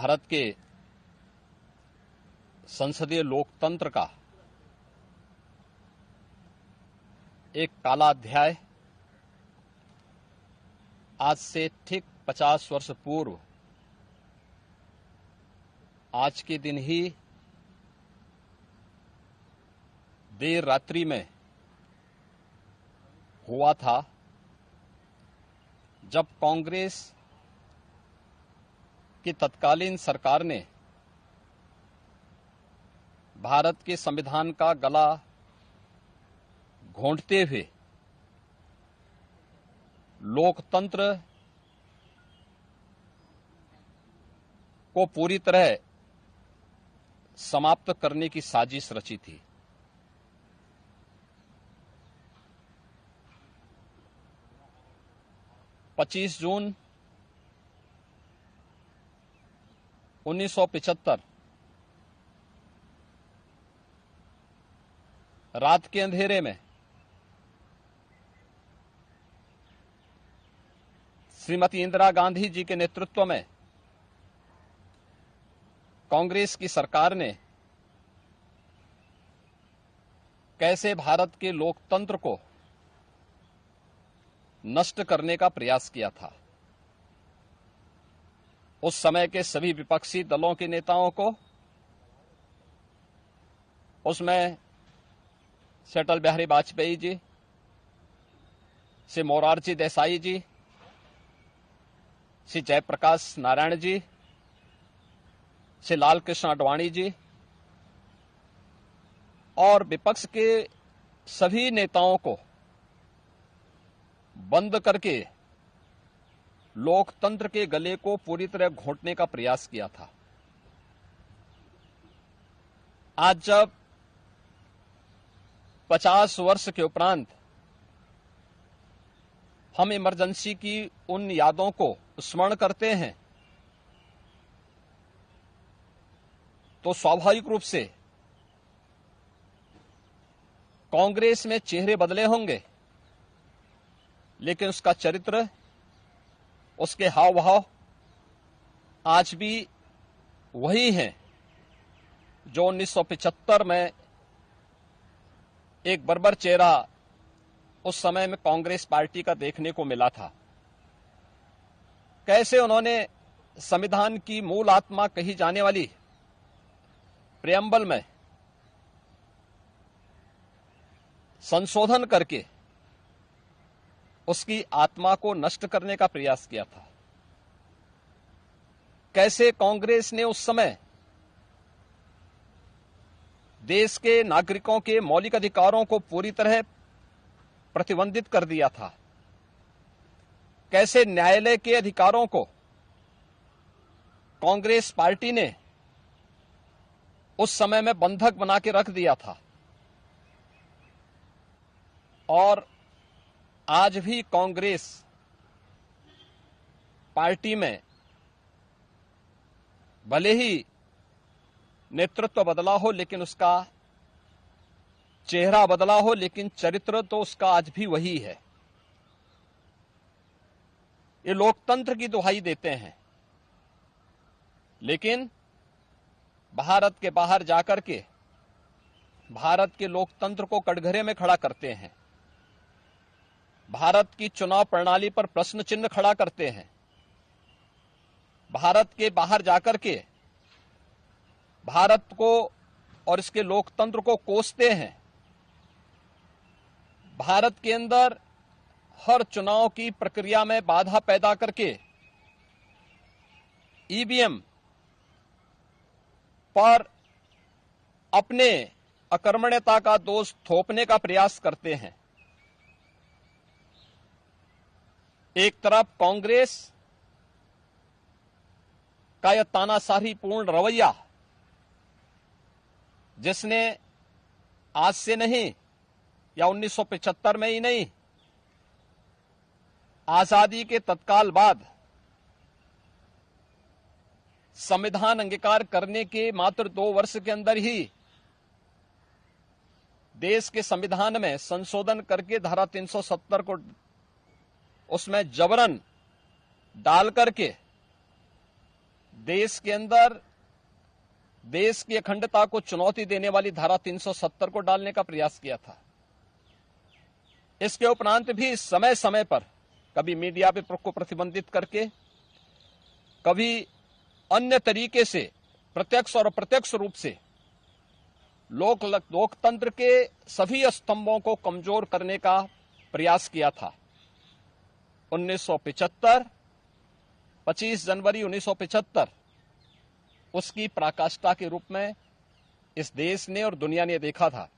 भारत के संसदीय लोकतंत्र का एक काला अध्याय आज से ठीक 50 वर्ष पूर्व आज के दिन ही देर रात्रि में हुआ था, जब कांग्रेस की तत्कालीन सरकार ने भारत के संविधान का गला घोंटते हुए लोकतंत्र को पूरी तरह समाप्त करने की साजिश रची थी। पच्चीस जून 1975 रात के अंधेरे में श्रीमती इंदिरा गांधी जी के नेतृत्व में कांग्रेस की सरकार ने कैसे भारत के लोकतंत्र को नष्ट करने का प्रयास किया था। उस समय के सभी विपक्षी दलों के नेताओं को, उसमें से अटल बिहारी वाजपेयी जी, से मोरारजी देसाई जी, श्री जयप्रकाश नारायण जी, श्री लाल कृष्ण आडवाणी जी और विपक्ष के सभी नेताओं को बंद करके लोकतंत्र के गले को पूरी तरह घोंटने का प्रयास किया था। आज जब 50 वर्ष के उपरांत हम इमरजेंसी की उन यादों को स्मरण करते हैं, तो स्वाभाविक रूप से कांग्रेस में चेहरे बदले होंगे, लेकिन उसका चरित्र, उसके हाव भाव आज भी वही हैं जो 1975 में एक बर्बर चेहरा उस समय में कांग्रेस पार्टी का देखने को मिला था। कैसे उन्होंने संविधान की मूल आत्मा कही जाने वाली प्रेम्बल में संशोधन करके उसकी आत्मा को नष्ट करने का प्रयास किया था। कैसे कांग्रेस ने उस समय देश के नागरिकों के मौलिक अधिकारों को पूरी तरह प्रतिबंधित कर दिया था। कैसे न्यायालय के अधिकारों को कांग्रेस पार्टी ने उस समय में बंधक बना के रख दिया था। और आज भी कांग्रेस पार्टी में भले ही नेतृत्व बदला हो, लेकिन उसका चेहरा बदला हो, लेकिन चरित्र तो उसका आज भी वही है। ये लोकतंत्र की दुहाई देते हैं, लेकिन भारत के बाहर जाकर के भारत के लोकतंत्र को कटघरे में खड़ा करते हैं। भारत की चुनाव प्रणाली पर प्रश्न चिन्ह खड़ा करते हैं। भारत के बाहर जाकर के भारत को और इसके लोकतंत्र को कोसते हैं। भारत के अंदर हर चुनाव की प्रक्रिया में बाधा पैदा करके ईवीएम पर अपने अकर्मण्यता का दोष थोपने का प्रयास करते हैं। एक तरफ कांग्रेस का यह तानाशाहीपूर्ण रवैया, जिसने आज से नहीं या 1975 में ही नहीं, आजादी के तत्काल बाद संविधान अंगीकार करने के मात्र 2 वर्ष के अंदर ही देश के संविधान में संशोधन करके धारा 370 को उसमें जबरन डाल करके देश के अंदर देश की अखंडता को चुनौती देने वाली धारा 370 को डालने का प्रयास किया था। इसके उपरांत भी समय समय पर कभी मीडिया पे को प्रतिबंधित करके, कभी अन्य तरीके से प्रत्यक्ष और अप्रत्यक्ष रूप से लोकतंत्र के सभी स्तंभों को कमजोर करने का प्रयास किया था। 1975, 25 जनवरी 1975 उसकी पराकाष्ठा के रूप में इस देश ने और दुनिया ने देखा था।